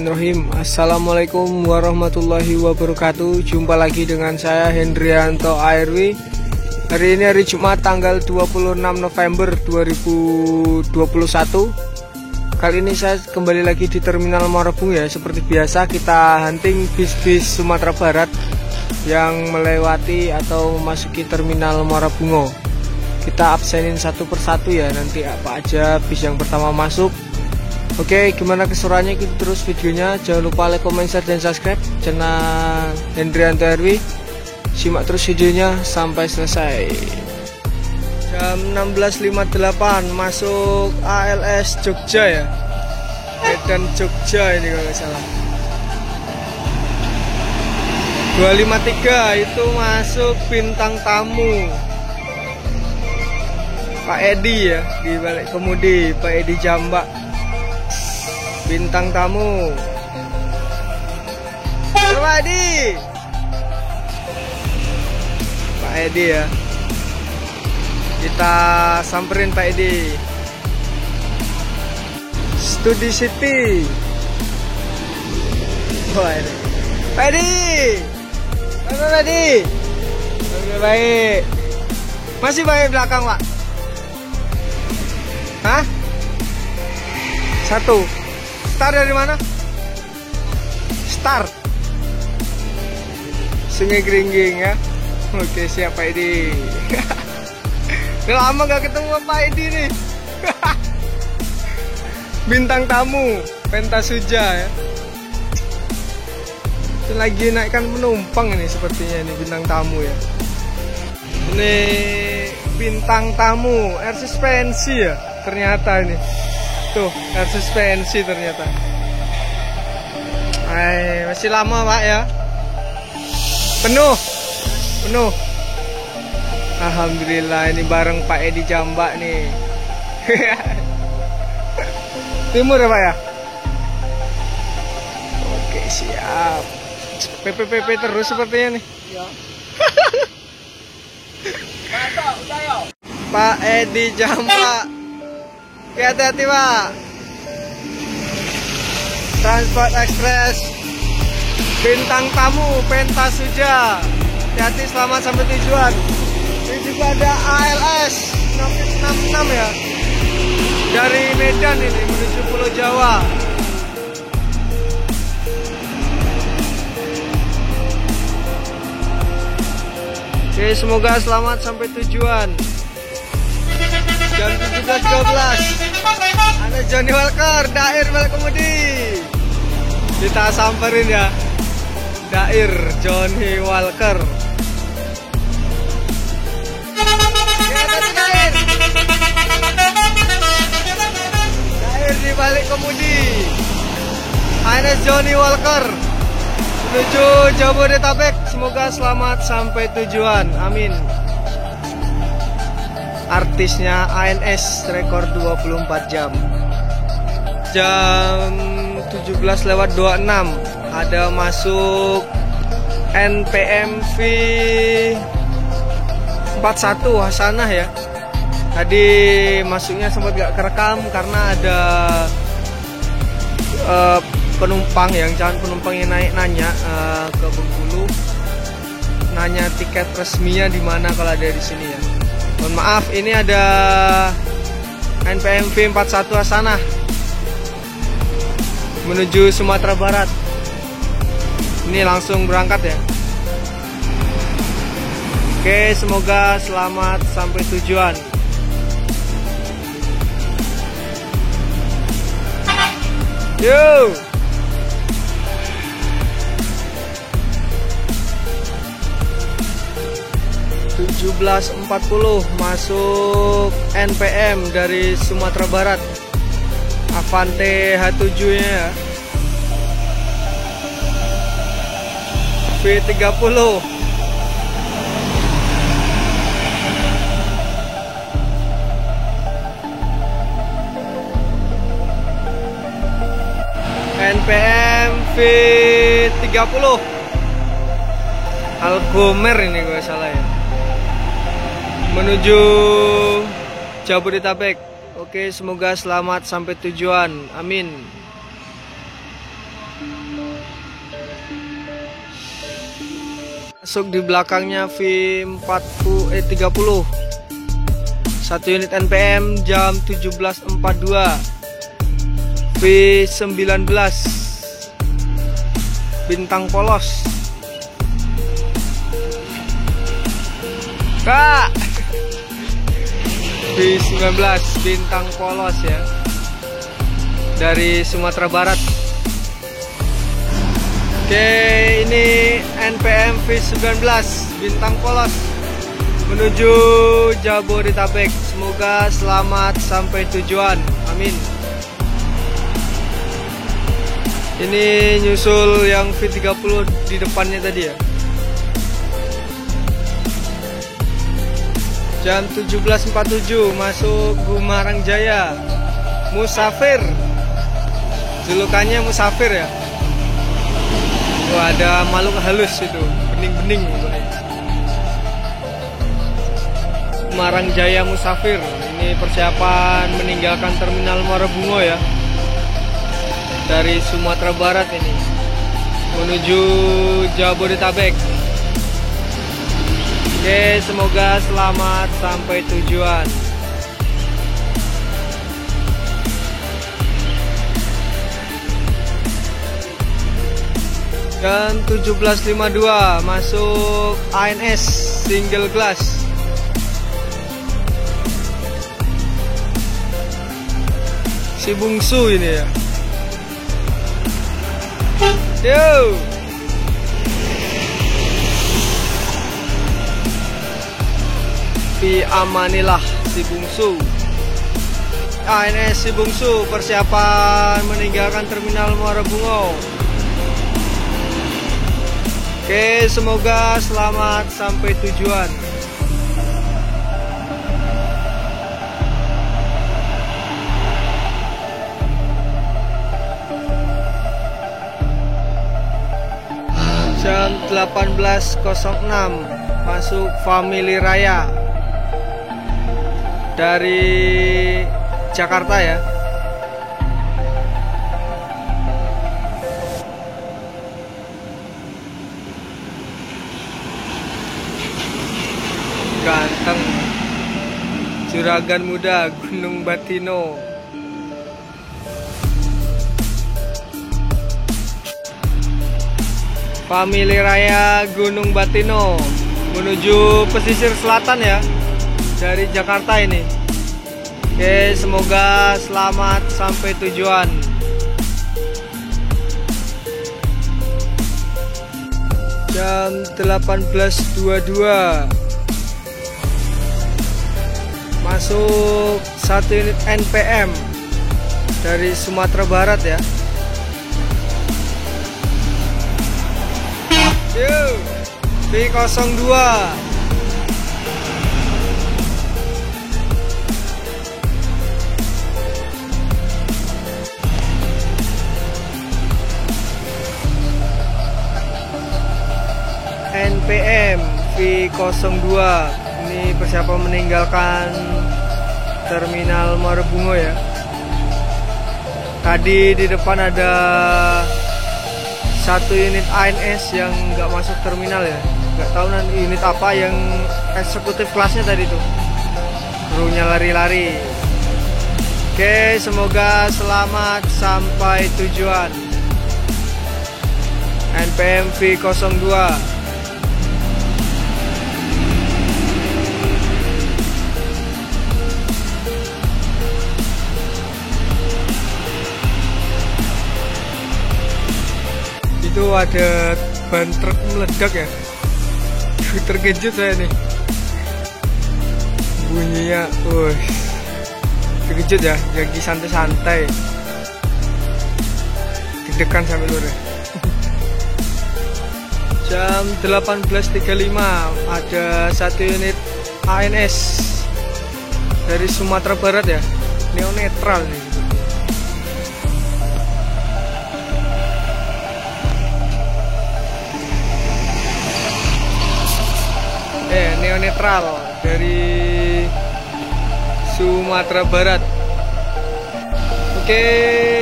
Bismillahirrahmanirrahim. Assalamualaikum warahmatullahi wabarakatuh. Jumpa lagi dengan saya Hendrianto ARW. Hari ini hari Jumat tanggal 26 November 2021. Kali ini saya kembali lagi di Terminal Muara Bungo ya. Seperti biasa kita hunting bis-bis Sumatera Barat yang melewati atau memasuki Terminal Muara Bungo. Kita absenin satu persatu ya, nanti apa aja bis yang pertama masuk. Oke, gimana keseruannya, ikuti terus videonya. Jangan lupa like, comment, share, dan subscribe channel Hendrianto ARW. Simak terus videonya sampai selesai. Jam 16.58 masuk ALS Jogja ya, Medan Jogja ini kalau nggak salah. 253 itu masuk Bintang Tamu Pak Edi ya, di balik kemudi Pak Edi Jambak. Bintang Tamu Pak Edi, Pak Edi ya, kita samperin Pak Edi. Studi City. Wah, ini Pak Edi, Pak Edi. Oke, baik. Masih baik belakang Pak? Hah? Satu. Start dari mana? Start Sungai Geringging ya. Oke, siap Pak Edi. Udah lama gak ketemu Pak Edi nih. Bintang Tamu Pentasuja ya. Itu lagi naikkan penumpang ini sepertinya, ini Bintang Tamu ya. Ini Bintang Tamu air suspensi ya ternyata ini. Tuh, air suspensi ternyata. Masih lama Pak ya. Penuh. Alhamdulillah, ini bareng Pak Edi Jambak nih. Timur ya Pak ya. Oke, siap. PPPP terus sepertinya nih. Ya. Pak Edi Jambak. Oke, hati-hati Pak. Transport Express Bintang Tamu Pentasuja. Hati-hati, selamat sampai tujuan. Ini juga ada ALS 666 ya, dari Medan ini menuju Pulau Jawa. Oke, semoga selamat sampai tujuan. Jam 17.12 ada Johnny Walker, Dair balik kemudi. Kita samperin ya, Dair Johnny Walker. Dair di balik kemudi. Ada Johnny Walker menuju Jabodetabek. Semoga selamat sampai tujuan, amin. Artisnya ANS rekor 24 jam. Jam 17.26 ada masuk NPMV 41 Hasanah ya. Tadi masuknya sempat gak kerekam karena ada penumpang yang calon penumpang yang nanya ke Bengkulu, nanya tiket resminya di mana kalau ada di sini ya. Mohon maaf, ini ada NPMV 41 Hasanah menuju Sumatera Barat. Ini langsung berangkat ya. Oke, semoga selamat sampai tujuan. Yo. Jam 17.40 masuk NPM dari Sumatera Barat. Avante H7 nya ya. V30. NPM V30 Algomer ini gue salah ya, menuju Jabodetabek. Oke, semoga selamat sampai tujuan, amin. Masuk di belakangnya V30 1 unit NPM jam 17.42 V19 bintang polos. Kak, V19 bintang polos ya, dari Sumatera Barat. Oke, ini NPM V19 bintang polos menuju Jabodetabek. Semoga selamat sampai tujuan, amin. Ini nyusul yang V30 di depannya tadi ya. Jam 17.47 masuk Gumarang Jaya. Musafir, julukannya Musafir ya. Wah, ada makhluk halus itu, bening-bening. Gumarang Jaya Musafir. Ini persiapan meninggalkan terminal Muara Bungo ya, dari Sumatera Barat ini menuju Jabodetabek. Oke, semoga selamat sampai tujuan. Jam 17.52 masuk ANS single glass. Si bungsu ini ya. Yo. Amanilah si bungsu. ANS si bungsu persiapan meninggalkan terminal Muara Bungo. Oke, semoga selamat sampai tujuan. Jam 18.06 masuk Family Raya dari Jakarta ya. Ganteng, juragan muda Gunung Batino. Family Raya Gunung Batino menuju pesisir selatan ya, dari Jakarta ini. Oke, semoga selamat sampai tujuan. Jam 18.22 masuk 1 unit NPM dari Sumatera Barat ya. Yuk, V02 NPM V02 ini persiapan meninggalkan terminal Muara Bungo ya. Tadi di depan ada 1 unit ANS yang nggak masuk terminal ya, nggak tahu nanti unit apa, yang eksekutif kelasnya tadi tuh, krunya lari-lari. Oke, semoga selamat sampai tujuan. NPM V02. Itu ada ban truk meledak ya. Terkejut saya nih bunyinya. Terkejut ya, lagi santai-santai deg-degan sampai luar. Jam 18.35 ada 1 unit ANS dari Sumatera Barat ya, neo netral nih. Neo netral dari Sumatera Barat. Oke,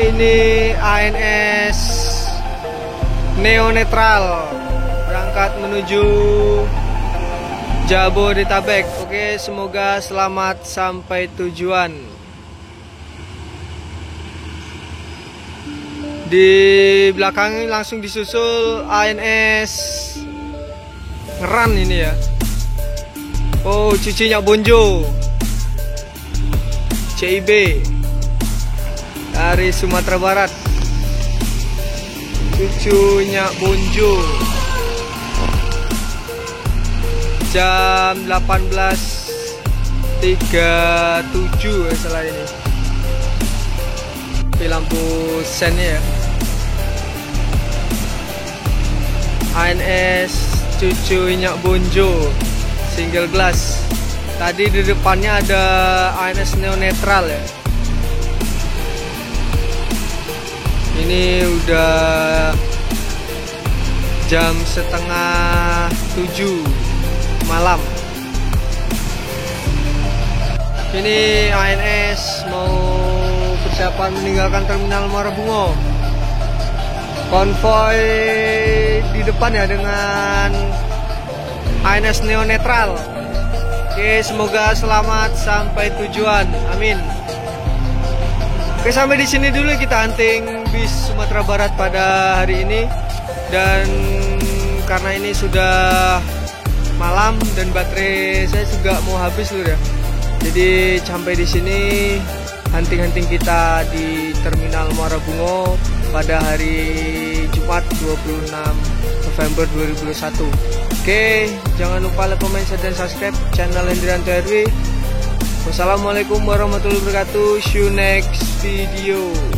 ini ANS neo netral berangkat menuju Jabodetabek. Oke, semoga selamat sampai tujuan. Di belakang ini langsung disusul ANS Ngeran ini ya. Oh, cucunya Bonjo CIB dari Sumatera Barat. Cucunya Bonjo. Jam 18.37 salah ini. Di lampu sennya ya. ANS cucunya Bonjo single glass. Tadi di depannya ada ANS Neo Netral ya. Ini udah jam setengah 7 malam. Ini ANS mau persiapan meninggalkan terminal Muara Bungo. Konvoy di depan ya dengan ANS Neo Netral. Oke, semoga selamat sampai tujuan. Amin. Oke, sampai di sini dulu kita hunting bis Sumatera Barat pada hari ini. Dan karena ini sudah malam dan baterai saya juga mau habis loh ya. Jadi sampai di sini hunting-hunting kita di Terminal Muara Bungo pada hari Jumat 26 November 2021. Oke, jangan lupa like, comment, share, dan subscribe channel Hendrianto RW. Wassalamualaikum warahmatullahi wabarakatuh. See you next video.